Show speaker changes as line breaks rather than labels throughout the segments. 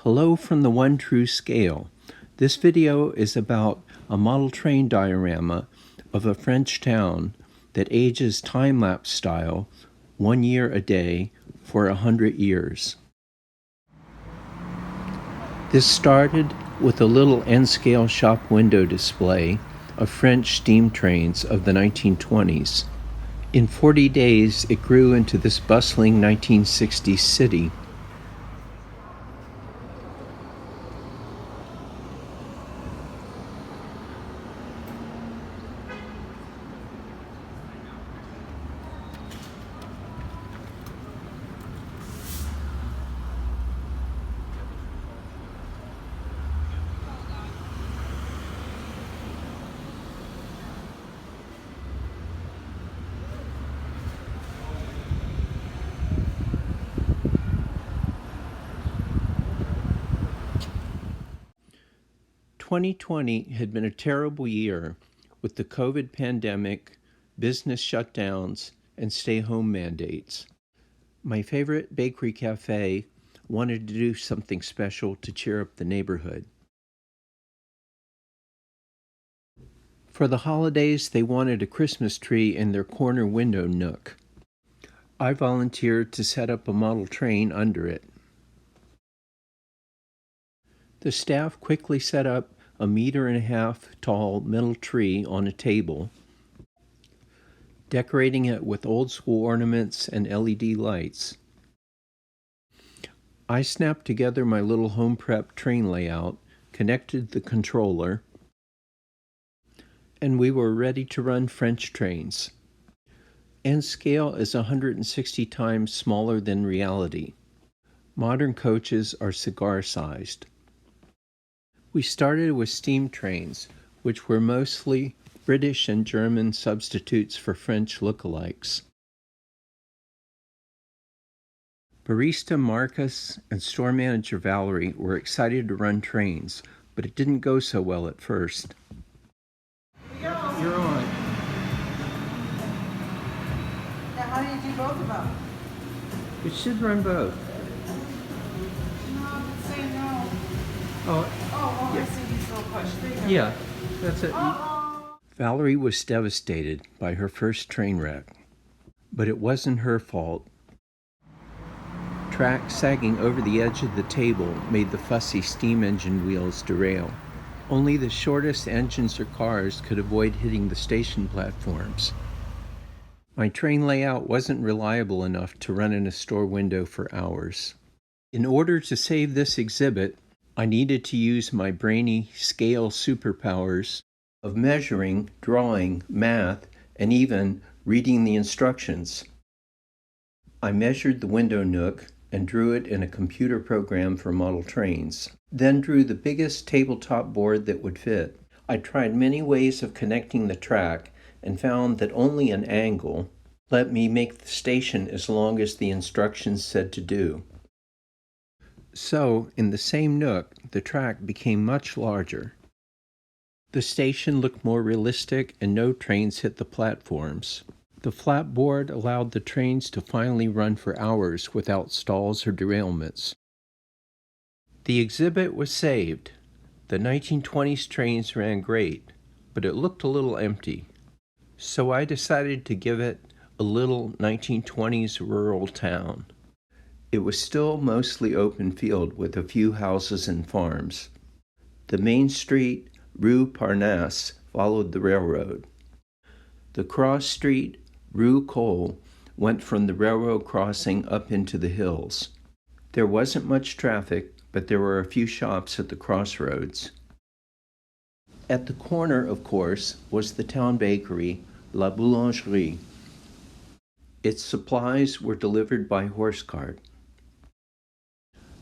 Hello from the One True Scale. This video is about a model train diorama of a French town that ages time-lapse style 1 year a day for 100 years. This started with a little N-scale shop window display of French steam trains of the 1920s. In 40 days, it grew into this bustling 1960s city. "2020 had been a terrible year with the COVID pandemic, business shutdowns, and stay-home mandates. My favorite bakery cafe wanted to do something special to cheer up the neighborhood. For the holidays, they wanted a Christmas tree in their corner window nook. I volunteered to set up a model train under it. The staff quickly set up a 1.5 meter tall metal tree on a table, decorating it with old-school ornaments and LED lights. I snapped together my little home prep train layout, connected the controller, and we were ready to run French trains. N-scale is 160 times smaller than reality. Modern coaches are cigar-sized. We started with steam trains, which were mostly British and German substitutes for French lookalikes. Barista Marcus and store manager Valerie were excited to run trains, but it didn't go so well at first.
You're
on.
Now, how do you do both of them?
It should run both.
No, it's saying no.
Oh,
Oh,
yeah.
I see these little push. There you go.
Yeah, that's it.
Uh-oh.
Valerie was devastated by her first train wreck, but it wasn't her fault. Track sagging over the edge of the table made the fussy steam engine wheels derail. Only the shortest engines or cars could avoid hitting the station platforms. My train layout wasn't reliable enough to run in a store window for hours. In order to save this exhibit, I needed to use my brainy scale superpowers of measuring, drawing, math, and even reading the instructions. I measured the window nook and drew it in a computer program for model trains, then drew the biggest tabletop board that would fit. I tried many ways of connecting the track and found that only an angle let me make the station as long as the instructions said to do. So, in the same nook, the track became much larger. The station looked more realistic and no trains hit the platforms. The flat board allowed the trains to finally run for hours without stalls or derailments. The exhibit was saved. The 1920s trains ran great, but it looked a little empty. So I decided to give it a little 1920s rural town. It was still mostly open field with a few houses and farms. The main street, Rue Parnasse, followed the railroad. The cross street, Rue Cole, went from the railroad crossing up into the hills. There wasn't much traffic, but there were a few shops at the crossroads. At the corner, of course, was the town bakery, La Boulangerie. Its supplies were delivered by horse cart.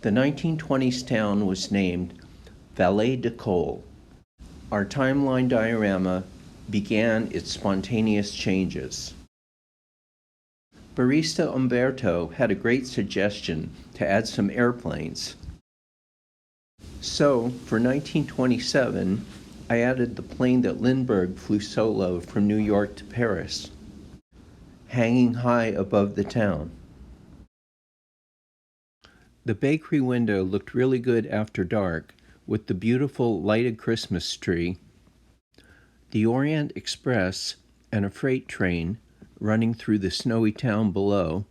The 1920s town was named Vallée de Cole. Our timeline diorama began its spontaneous changes. Barista Umberto had a great suggestion to add some airplanes. So, for 1927, I added the plane that Lindbergh flew solo from New York to Paris, hanging high above the town. The bakery window looked really good after dark, with the beautiful lighted Christmas tree, the Orient Express, and a freight train running through the snowy town below,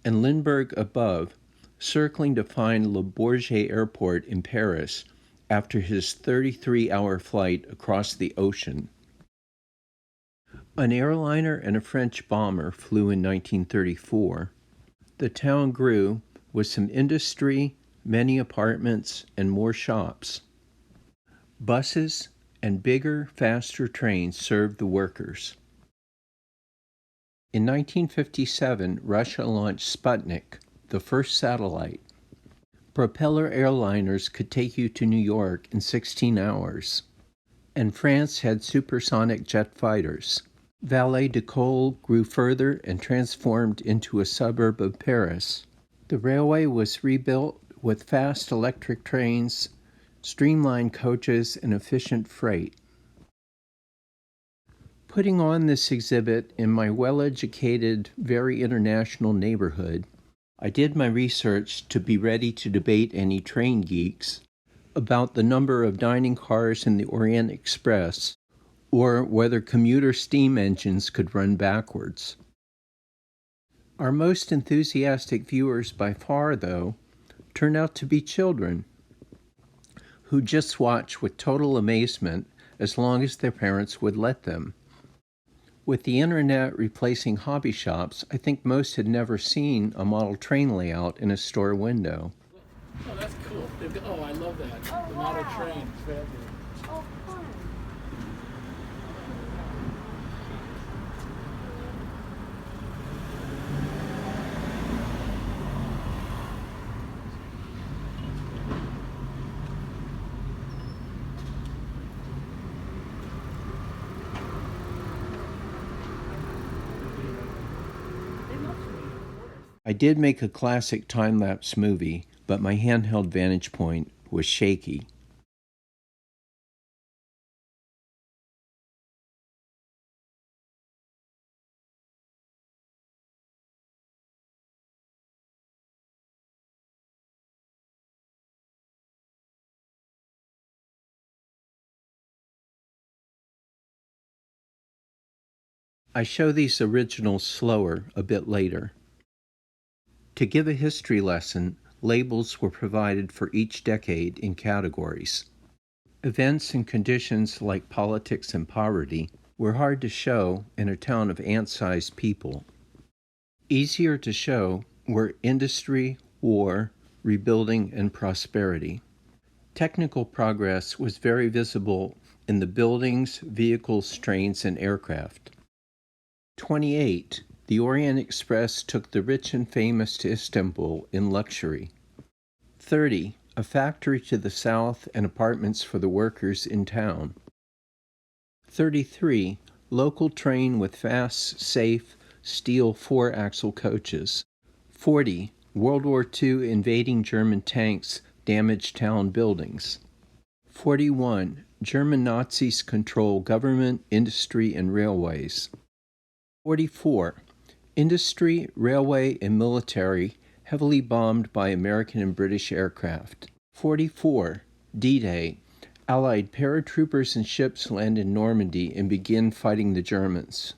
and Lindbergh above, circling to find Le Bourget Airport in Paris after his 33-hour flight across the ocean. An airliner and a French bomber flew in 1934. The town grew with some industry, many apartments, and more shops. Buses and bigger, faster trains served the workers. In 1957, Russia launched Sputnik, the first satellite. Propeller airliners could take you to New York in 16 hours. And France had supersonic jet fighters. Vallée-de-Col grew further and transformed into a suburb of Paris. The railway was rebuilt with fast electric trains, streamlined coaches, and efficient freight. Putting on this exhibit in my well-educated, very international neighborhood, I did my research to be ready to debate any train geeks about the number of dining cars in the Orient Express, or whether commuter steam engines could run backwards. Our most enthusiastic viewers by far, though, turned out to be children who just watch with total amazement as long as their parents would let them. With the internet replacing hobby shops, I think most had never seen a model train layout in a store window.
Oh, that's cool. Oh, I love that. The model train. It's fabulous.
Oh, fun.
I did make a classic time-lapse movie, but my handheld vantage point was shaky. I show these originals slower a bit later. To give a history lesson, labels were provided for each decade in categories. Events and conditions like politics and poverty were hard to show in a town of ant-sized people. Easier to show were industry, war, rebuilding, and prosperity. Technical progress was very visible in the buildings, vehicles, trains, and aircraft. 28. The Orient Express took the rich and famous to Istanbul in luxury. 30. A factory to the south and apartments for the workers in town. 33. Local train with fast, safe, steel 4-axle coaches. 40. World War II invading German tanks damaged town buildings. 41. German Nazis control government, industry, and railways. 44. Industry, railway, and military heavily bombed by American and British aircraft. 44. D-Day. Allied paratroopers and ships land in Normandy and begin fighting the Germans.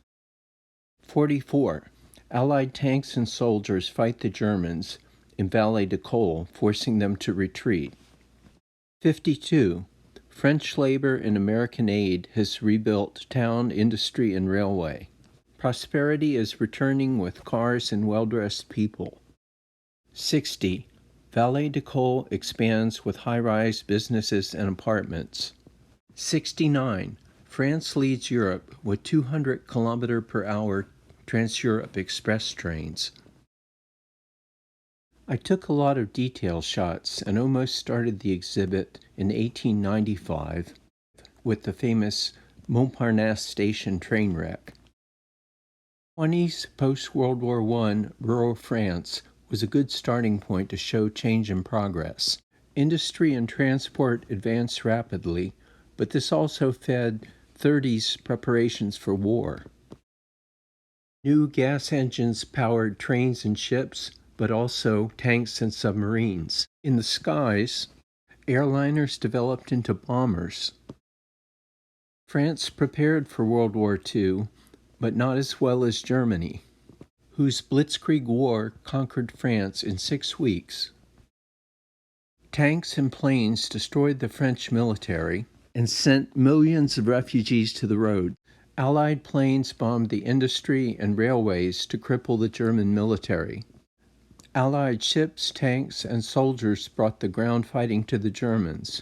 44. Allied tanks and soldiers fight the Germans in Vallée-de-Col, forcing them to retreat. 52. French labor and American aid has rebuilt town, industry, and railway. Prosperity is returning with cars and well-dressed people. 60. Vallée-de-Col expands with high-rise businesses and apartments. 69. France leads Europe with 200 km/h Trans-Europe Express trains. I took a lot of detail shots and almost started the exhibit in 1895 with the famous Montparnasse Station train wreck. 20s post-World War I rural France was a good starting point to show change in progress. Industry and transport advanced rapidly, but this also fed 30s preparations for war. New gas engines powered trains and ships, but also tanks and submarines. In the skies, airliners developed into bombers. France prepared for World War II, but not as well as Germany, whose Blitzkrieg War conquered France in 6 weeks. Tanks and planes destroyed the French military and sent millions of refugees to the road. Allied planes bombed the industry and railways to cripple the German military. Allied ships, tanks, and soldiers brought the ground fighting to the Germans.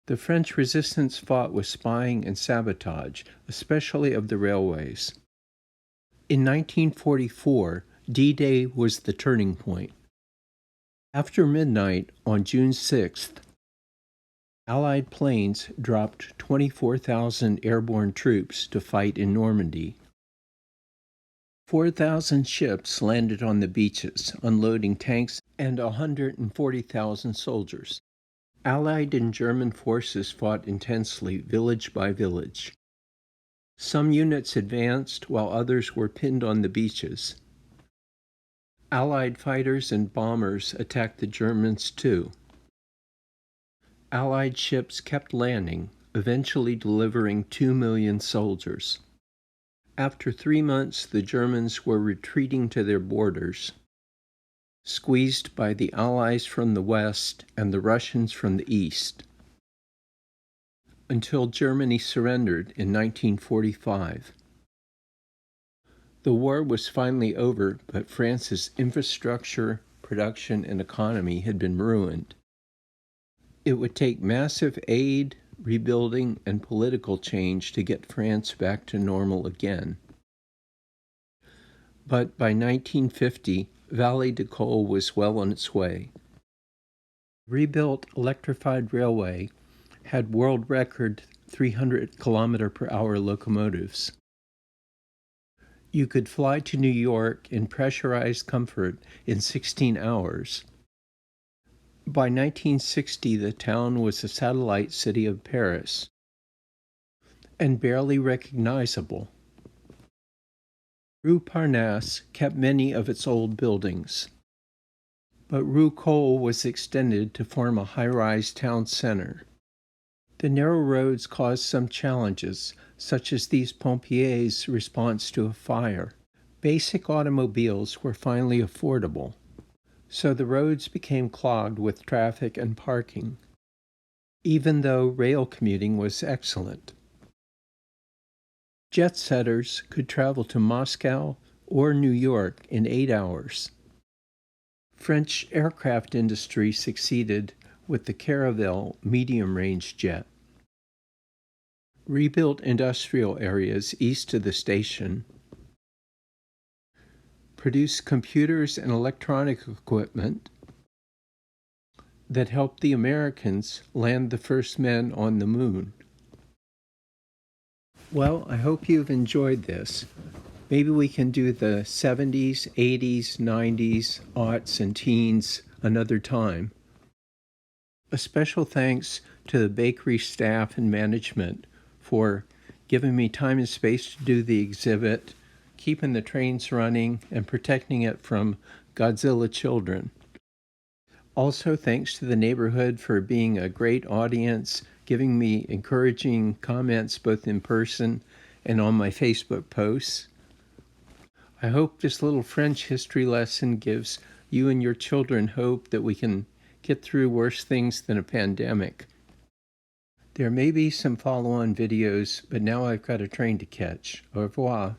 The French resistance fought with spying and sabotage, especially of the railways. In 1944, D-Day was the turning point. After midnight on June 6th, Allied planes dropped 24,000 airborne troops to fight in Normandy. 4,000 ships landed on the beaches, unloading tanks and 140,000 soldiers. Allied and German forces fought intensely, village by village. Some units advanced while others were pinned on the beaches. Allied fighters and bombers attacked the Germans too. Allied ships kept landing, eventually delivering 2 million soldiers. After 3 months, the Germans were retreating to their borders, squeezed by the Allies from the west and the Russians from the east, until Germany surrendered in 1945. The war was finally over, but France's infrastructure, production, and economy had been ruined. It would take massive aid, rebuilding, and political change to get France back to normal again. But by 1950, Vallée de Caux was well on its way. Rebuilt electrified railway had world record 300 km/h locomotives. You could fly to New York in pressurized comfort in 16 hours. By 1960, the town was a satellite city of Paris and barely recognizable. Rue Parnasse kept many of its old buildings, but Rue Caux was extended to form a high-rise town center. The narrow roads caused some challenges, such as these pompiers' response to a fire. Basic automobiles were finally affordable, so the roads became clogged with traffic and parking, even though rail commuting was excellent. Jet setters could travel to Moscow or New York in 8 hours. French aircraft industry succeeded with the Caravelle medium-range jet. Rebuilt industrial areas east of the station produced computers and electronic equipment that helped the Americans land the first men on the moon. Well, I hope you've enjoyed this. Maybe we can do the 70s, 80s, 90s, aughts, and teens another time. A special thanks to the bakery staff and management for giving me time and space to do the exhibit, keeping the trains running, and protecting it from Godzilla children. Also, thanks to the neighborhood for being a great audience, giving me encouraging comments both in person and on my Facebook posts. I hope this little French history lesson gives you and your children hope that we can get through worse things than a pandemic. There may be some follow-on videos, but now I've got a train to catch. Au revoir.